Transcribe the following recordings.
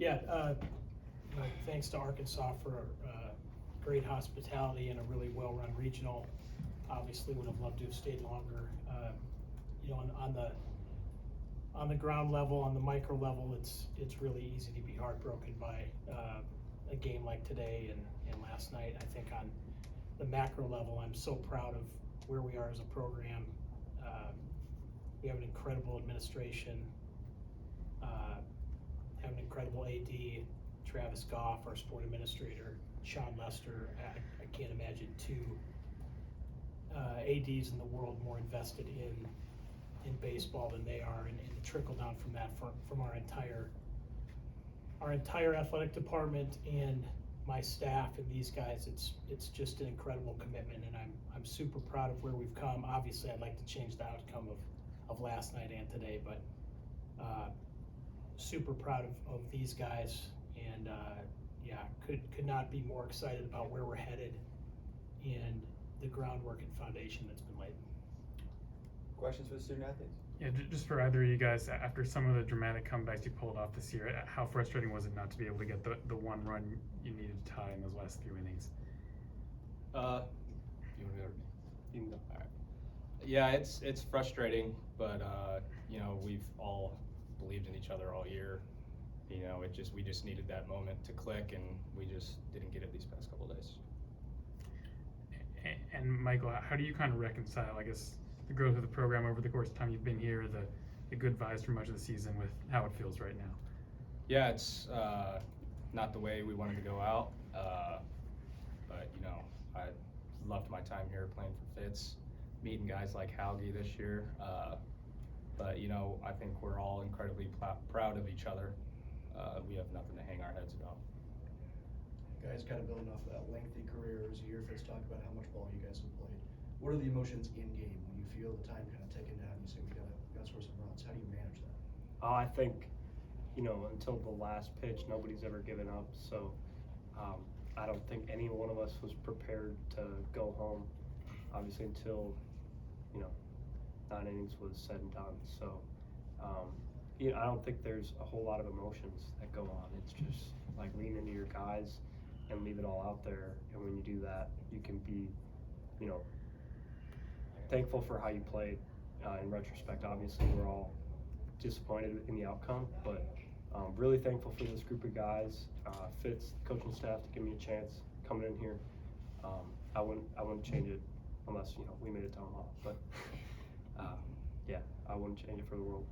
Yeah, thanks to Arkansas for great hospitality and a really well-run regional. Obviously, would have loved to have stayed longer. On the ground level, on the micro level, it's really easy to be heartbroken by a game like today and last night. I think on the macro level, I'm so proud of where we are as a program. We have an incredible administration, have an incredible AD, Travis Goff, our sport administrator, Sean Lester. I can't imagine two ADs in the world more invested in baseball than they are, and the trickle down from that from our entire athletic department and my staff and these guys. It's just an incredible commitment, and I'm super proud of where we've come. Obviously, I'd like to change the outcome of last night and today, but super proud of these guys, and yeah, could not be more excited about where we're headed and the groundwork and foundation that's been laid. Questions for the student athletes? Yeah, just for either of you guys, after some of the dramatic comebacks you pulled off this year, how frustrating was it not to be able to get the one run you needed to tie in those last few innings? You want to go to me? You can go. All right. Yeah, it's frustrating, but we've all believed in each other all year. We just needed that moment to click, and we just didn't get it these past couple of days. And Michael, how do you kind of reconcile, I guess, the growth of the program over the course of time you've been here, the good vibes for much of the season with how it feels right now? Yeah, it's not the way we wanted to go out, but I loved my time here playing for Fitz, meeting guys like Haugie this year. But I think we're all incredibly proud of each other. We have nothing to hang our heads about. Guys, kind of building off of that lengthy career as a year, Fitz talked about how much ball you guys have played. What are the emotions in game when you feel the time kind of ticking down? You say we gotta score some runs. How do you manage that? I think, until the last pitch, nobody's ever given up. So I don't think any one of us was prepared to go home, obviously, until 9 innings was said and done. So I don't think there's a whole lot of emotions that go on. It's just like lean into your guys and leave it all out there. And when you do that, you can be, thankful for how you played. In retrospect, obviously, we're all disappointed in the outcome, but really thankful for this group of guys, Fitz, the coaching staff, to give me a chance coming in here. I wouldn't change it unless we made a tomahawk, but yeah, I wouldn't change it for the world.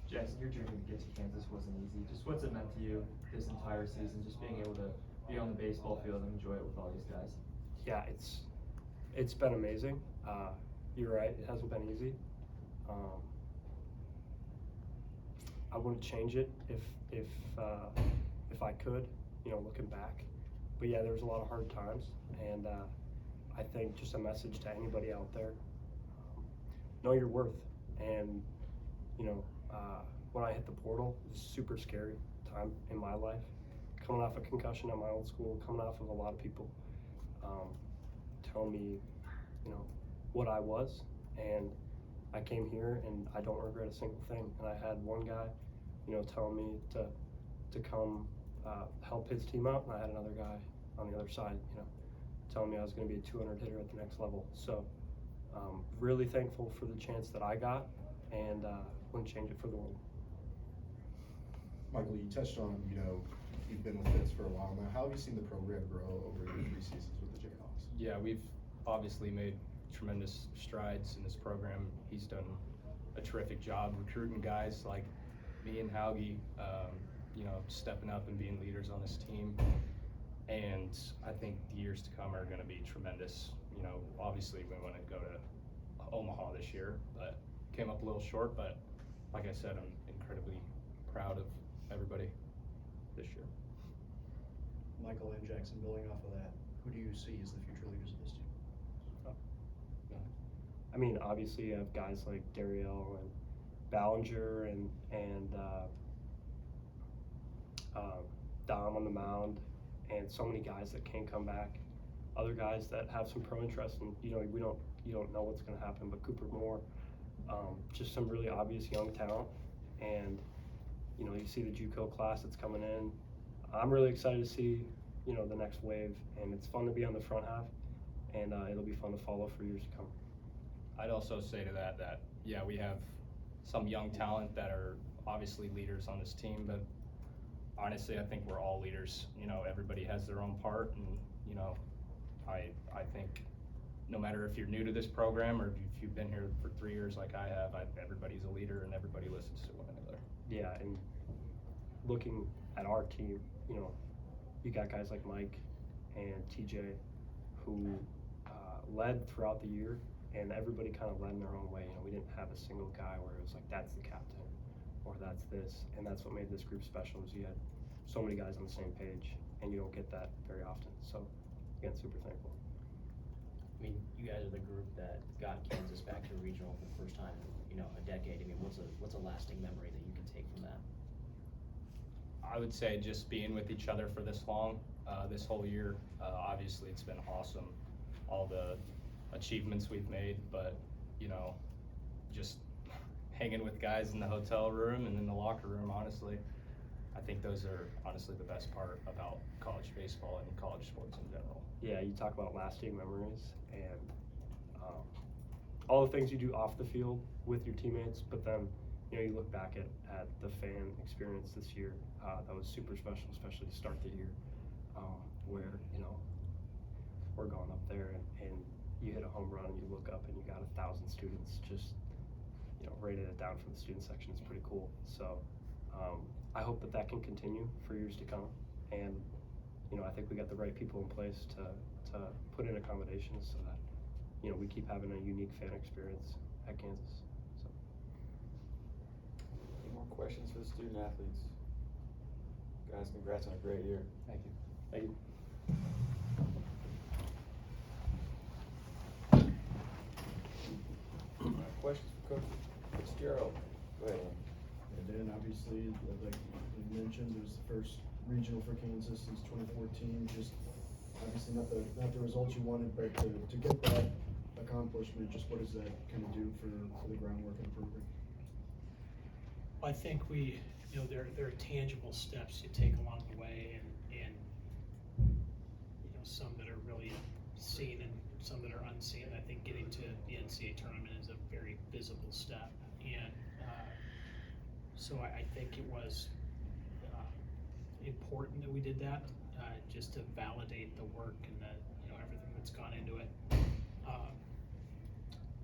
Jackson, your journey to get to Kansas wasn't easy. Just what's it meant to you this entire season, just being able to be on the baseball field and enjoy it with all these guys? Yeah, it's been amazing. You're right, it hasn't been easy. I wouldn't change it if I could, looking back. But yeah, there was a lot of hard times, and I think just a message to anybody out there: know your worth. And when I hit the portal, it was a super scary time in my life. Coming off a concussion at my old school, coming off of a lot of people telling me, what I was, and I came here and I don't regret a single thing. And I had one guy, telling me to come help his team out, and I had another guy on the other side, telling me I was going to be a 200 hitter at the next level. So really thankful for the chance that I got, and wouldn't change it for the world. Michael, you touched on, you've been with Fitz for a while now. How have you seen the program grow over your 3 seasons with the Jayhawks? Yeah, we've obviously made tremendous strides in this program. He's done a terrific job recruiting guys like me and Haugie, stepping up and being leaders on this team. And I think the years to come are going to be tremendous. Obviously we want to go to Omaha this year, but came up a little short. But like I said, I'm incredibly proud of everybody this year. Michael and Jackson, building off of that, who do you see as the future leaders of this team? I mean, obviously you have guys like Dariel and Ballinger and Dom on the mound, and so many guys that can come back. Other guys that have some pro interest, and you don't know what's going to happen. But Cooper Moore, just some really obvious young talent, and you know, you see the JUCO class that's coming in. I'm really excited to see, you know, the next wave, and it's fun to be on the front half, and it'll be fun to follow for years to come. I'd also say to that, yeah, we have some young talent that are obviously leaders on this team, but honestly, I think we're all leaders. You know, everybody has their own part, and, you know, I think no matter if you're new to this program or if you've been here for 3 years like I have, everybody's a leader and everybody listens to one another. Yeah, and looking at our team, you know, you got guys like Mike and TJ who led throughout the year, and everybody kind of led in their own way. You know, we didn't have a single guy where it was like, that's the captain or that's this, and that's what made this group special is you had so many guys on the same page, and you don't get that very often. So, again, super thankful. I mean, you guys are the group that got Kansas back to regional for the first time in, you know, a decade. I mean, what's a lasting memory that you can take from that? I would say just being with each other for this long, this whole year, obviously it's been awesome, all the achievements we've made, but, you know, just hanging with guys in the hotel room and in the locker room, honestly, I think those are honestly the best part about college baseball and college sports in general. Yeah, you talk about lasting memories and all the things you do off the field with your teammates, but then, you know, you look back at the fan experience this year, that was super special, especially to start the year, where, you know, we're going up there and you hit a home run and you look up and you got 1,000 students just, you know, rated it down from the student section. It's pretty cool. So I hope that can continue for years to come. And, you know, I think we got the right people in place to put in accommodations so that, you know, we keep having a unique fan experience at Kansas. So. Any more questions for the student athletes? Guys, congrats on a great year. Thank you. Thank you. Questions for Coach Fitzgerald? Go ahead. And then obviously, like you mentioned, it was the first regional for Kansas since 2014. Just obviously not the results you wanted, but to get that accomplishment, just what does that kind of do for the groundwork and improvement? I think you know, there are tangible steps you take along the way, and you know, some that are really seen and some that are unseen. I think getting to the NCAA tournament is a very visible step, and so I think it was important that we did that, just to validate the work and you know, everything that's gone into it,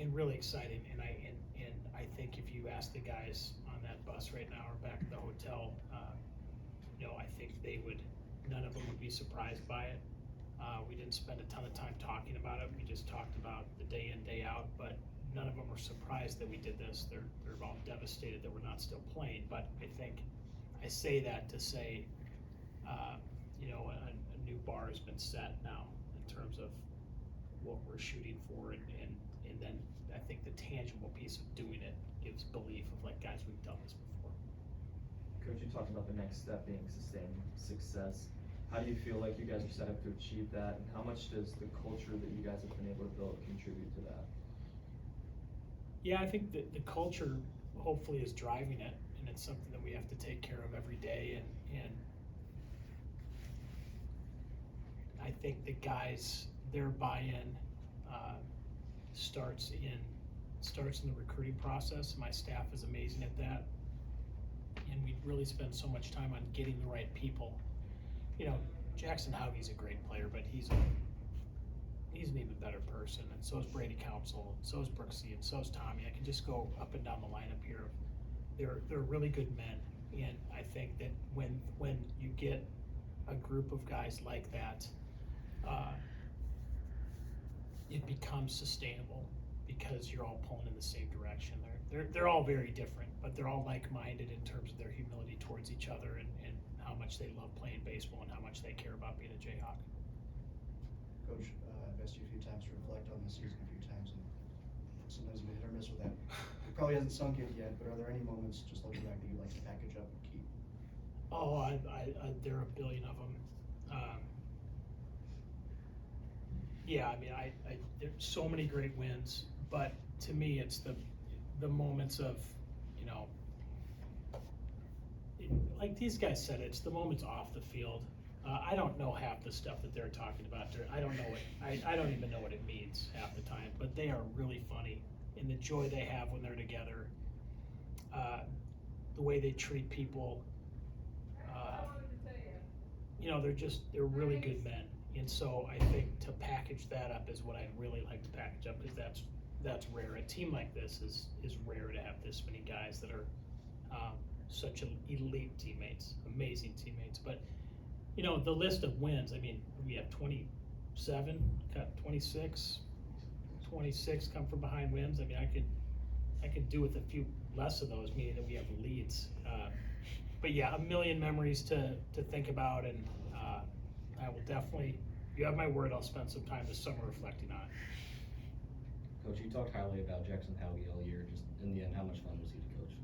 and really exciting. And I think if you ask the guys on that bus right now or back at the hotel, you know, I think none of them would be surprised by it. We didn't spend a ton of time talking about it. We just talked about the day in, day out, but none of them were surprised that we did this. They're all devastated that we're not still playing, but I think I say that to say, you know, a new bar has been set now in terms of what we're shooting for, and then I think the tangible piece of doing it gives belief of like, guys, we've done this before. Coach, you talked about the next step being sustained success. How do you feel like you guys are set up to achieve that, and how much does the culture that you guys have been able to build contribute to that? Yeah, I think that the culture hopefully is driving it, and it's something that we have to take care of every day, and I think the guys, their buy-in starts in the recruiting process. My staff is amazing at that, and we really spend so much time on getting the right people. You know, Jackson Howgie's a great player, but he's an even better person, and so is Brady Council, and so is Brooksy, and so is Tommy. I can just go up and down the lineup here. They're really good men, and I think that when you get a group of guys like that, it becomes sustainable because you're all pulling in the same direction. They're all very different, but they're all like-minded in terms of their humility towards each other, and how much they love playing baseball and how much they care about being a Jayhawk. Coach, I've asked you a few times to reflect on the season a few times, and sometimes you hit or miss with that. It probably hasn't sunk in yet, but are there any moments, just looking back, that you like to package up and keep? Oh, there are a billion of them. Yeah, I mean, there's so many great wins, but to me, it's the moments of, you know, like these guys said, it's the moments off the field. I don't know half the stuff that they're talking about. I don't know I don't even know what it means half the time, but they are really funny, and the joy they have when they're together, the way they treat people, you know, they're really good men. And so I think to package that up is what I'd really like to package up, because that's rare. A team like this is rare to have this many guys that are such elite teammates, amazing teammates. But you know, the list of wins, I mean, we have 27, got 26 come from behind wins. I mean, I could do with a few less of those, meaning that we have leads. But yeah, a million memories to think about, and I will definitely, you have my word, I'll spend some time this summer reflecting on it. Coach, you talked highly about Jackson Howgie all year. Just in the end, how much fun was he to coach?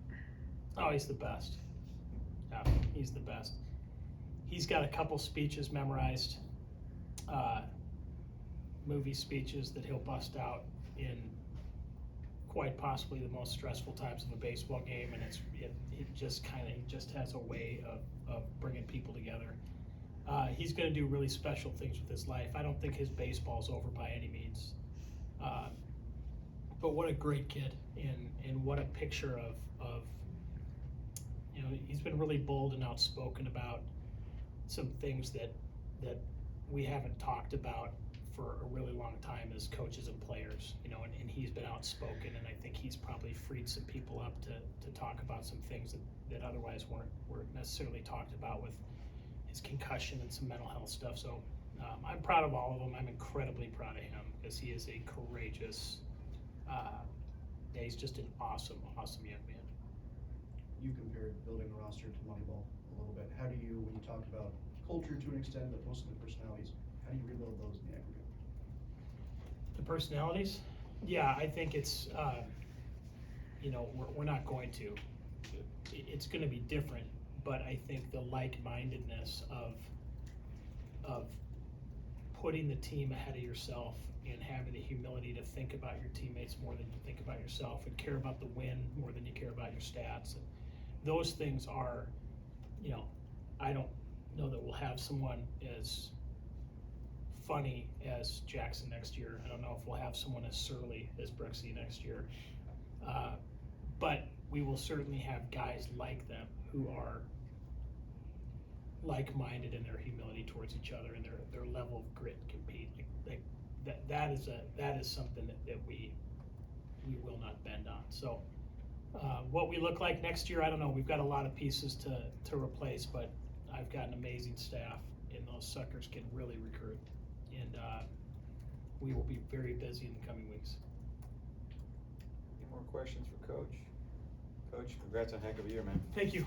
Oh, he's the best. Yeah, he's the best. He's got a couple speeches memorized, movie speeches that he'll bust out in quite possibly the most stressful times of a baseball game, and he just has a way of bringing people together. He's going to do really special things with his life. I don't think his baseball's over by any means. But what a great kid, and what a picture of, you know, he's been really bold and outspoken about some things that we haven't talked about for a really long time as coaches and players, you know, and he's been outspoken, and I think he's probably freed some people up to talk about some things that otherwise weren't necessarily talked about, with his concussion and some mental health stuff. So I'm proud of all of them. I'm incredibly proud of him, because he is a courageous, he's just an awesome young man. You compared building a roster to Moneyball a little bit. How do you, when you talk about culture to an extent, but mostly personalities, how do you rebuild those in the aggregate? The personalities? Yeah, I think it's, you know, we're not going to. It's going to be different, but I think the like-mindedness of putting the team ahead of yourself, and having the humility to think about your teammates more than you think about yourself, and care about the win more than you care about your stats. And those things are, you know, I don't know that we'll have someone as funny as Jackson next year. I don't know if we'll have someone as surly as Brooksy next year. But we will certainly have guys like them who are like-minded in their humility towards each other, and their level of grit and compete. That is something that we will not bend on. So what we look like next year, I don't know. We've got a lot of pieces to replace, but I've got an amazing staff, and those suckers can really recruit. And we will be very busy in the coming weeks. Any more questions for Coach? Coach, congrats on a heck of a year, man. Thank you.